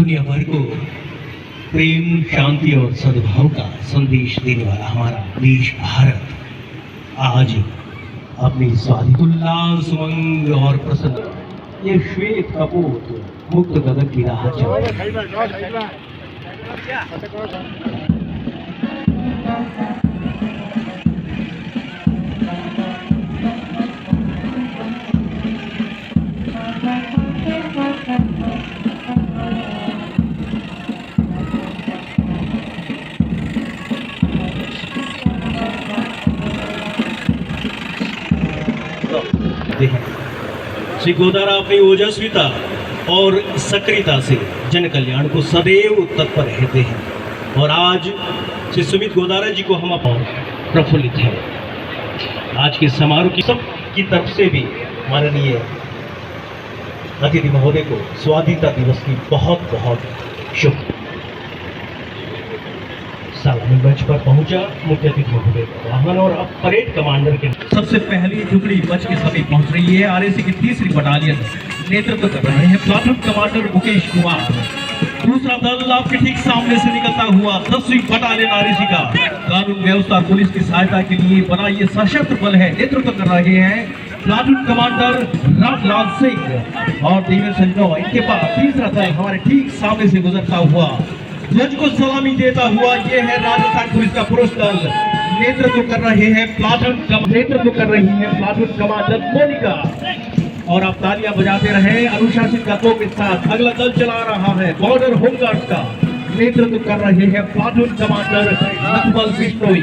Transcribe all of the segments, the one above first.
दुनिया भर को प्रेम, शांति और सद्भाव का संदेश देने वाला हमारा देश भारत आज अपनी स्वादितुल्लास, उमंग और प्रसन्न ये श्वेत कपूत मुक्त गगन की राह चल श्री गोदारा अपनी ओजस्विता और सक्रियता से जन कल्याण को सदैव तत्पर रहते हैं और आज श्री सुमित गोदारा जी को हम प्रफुल्लित हैं। आज के समारोह की सब की तरफ से भी माननीय अतिथि महोदय को स्वाधीनता दिवस की बहुत बहुत शुभ। सलामी मंच पर पहुंचा मुख्य अतिथि महोदय का वाहन और अब परेड कमांडर के सबसे पहली टुकड़ी मंच के समीप पहुंच रही है। आरएसी की 3री बटालियन नेतृत्व कर रहे हैं प्लाटून कमांडर मुकेश कुमार। दूसरा दल आपके ठीक सामने से निकलता हुआ 10वीं बटालियन आरएसी का कानून व्यवस्था पुलिस की सहायता के लिए बना ये सशस्त्र बल है। नेतृत्व कर रहे हैं प्लाटून कमांडर रामलाल सिंह और देवेंद्र संजय। इनके बाद तीसरा दल हमारे ठीक सामने से गुजरता हुआ ध्वज को सलामी देता हुआ ये है राजस्थान पुलिस का पुरुष दल। नेतृत्व कर रहे हैं प्लाटून कमांडर मोनिका। और आप तालियां बजाते रहे अनुशासित गतों के साथ। अगला दल चला रहा है बॉर्डर होमगार्ड का। नेतृत्व कर रहे हैं प्लाटून कमांडर नकबल बिश्नोई।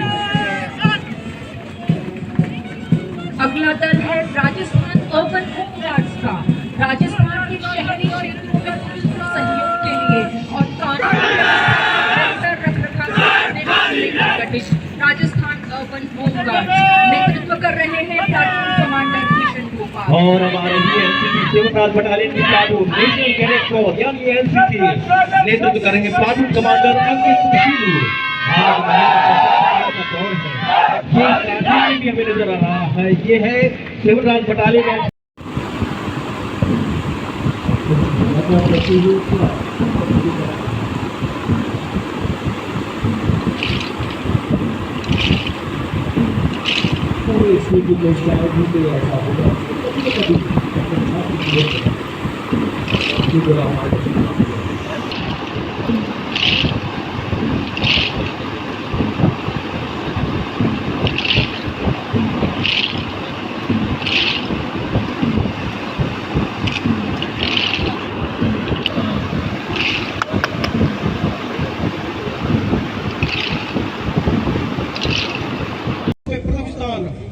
अगला दल है राजस्थान अर्बन होमगार्ड्स का। राजस्थान के शहरी क्षेत्रों में पुलिस को सहयोग के लिए और कानून गठित राजस्थान अर्बन होमगार्ड्स नेतृत्व कर रहे हैं प्लाटून कमांडर किशन गोपाल। और हमारे एनसीसी सेवनराज बटालियन की प्लाटून नेशनल कैडेट कोर यानी एनसीसी नेतृत्व करेंगे प्लाटून कमांडर अंकित सुशीलू। ये भी हमें नजर आ रहा है, ये है सेवनराज बटालियन।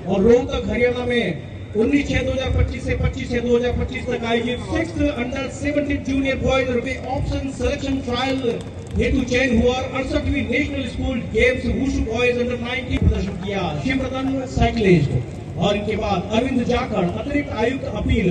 और रोहतक हरियाणा में 19/6/2025 से 25/6/2025 तक आयोजित 6th under 17 junior boys rugby option selection trial हेतु चयन हुआ। 68वीं national school games wushu boys under 19 प्रदर्शन किया। शिवरतन साइकिलिस्ट और इनके बाद अरविंद जाखड़ अतिरिक्त आयुक्त अपील।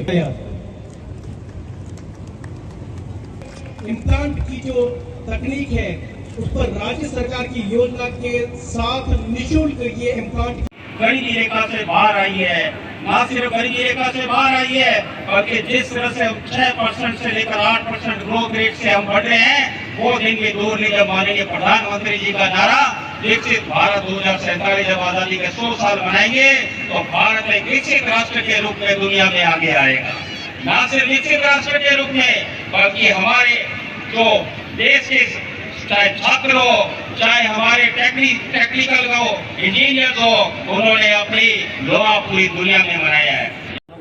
इम्प्लांट की जो तकनीक है उस पर राज्य सरकार की योजना के साथ निःशुल्क ये इम्प्लांट गरीबी रेखा से बाहर आई है। न सिर्फ गरीबी रेखा से बाहर आई है बल्कि जिस तरह से 6% से लेकर 8% ग्रोथ रेट से हम बढ़ रहे हैं वो दिन भी दूर नहीं जब माननीय प्रधानमंत्री जी का नारा विकसित भारत 2047 जब आजादी के 100 साल मनाएंगे तो भारत एक विकसित राष्ट्र के रूप में दुनिया में आगे आएगा। न सिर्फ विकसित राष्ट्र के रूप में बल्कि हमारे जो देश के चाहे छात्र हो चाहे हमारे टेक्निकल हो इंजीनियर हो उन्होंने अपनी लोहा पूरी दुनिया में मनाया है।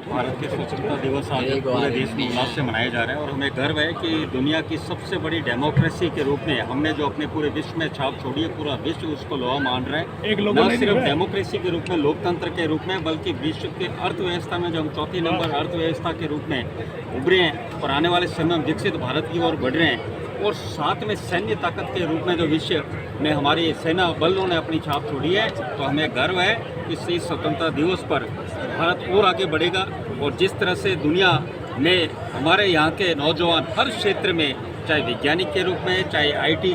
भारत के स्वतंत्रता दिवस आज पूरे देश में उल्लास से मनाए जा रहे हैं और हमें गर्व है कि दुनिया की सबसे बड़ी डेमोक्रेसी के रूप में हमने जो अपने पूरे विश्व में छाप छोड़ी है पूरा विश्व उसको लोहा मान रहा है। न सिर्फ डेमोक्रेसी के रूप में लोकतंत्र के रूप में बल्कि विश्व के अर्थव्यवस्था में जो हम 4 नंबर अर्थव्यवस्था के रूप में उभरे हैं और आने वाले समय में विकसित भारत की ओर बढ़ रहे हैं। और साथ में सैन्य ताकत के रूप में जो विश्व में हमारी सेना बलों ने अपनी छाप छोड़ी है तो हमें गर्व है कि इस स्वतंत्रता दिवस पर भारत और आगे बढ़ेगा। और जिस तरह से दुनिया में हमारे यहाँ के नौजवान हर क्षेत्र में चाहे वैज्ञानिक के रूप में, चाहे आईटी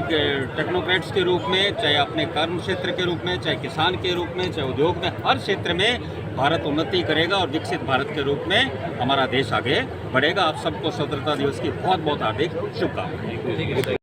टेक्नोक्रेट्स के रूप में, चाहे अपने कर्म क्षेत्र के रूप में, चाहे किसान के रूप में, चाहे उद्योग में, हर क्षेत्र में भारत उन्नति करेगा और विकसित भारत के रूप में हमारा देश आगे बढ़ेगा। आप सबको स्वतंत्रता दिवस की बहुत बहुत हार्दिक शुभकामनाएं।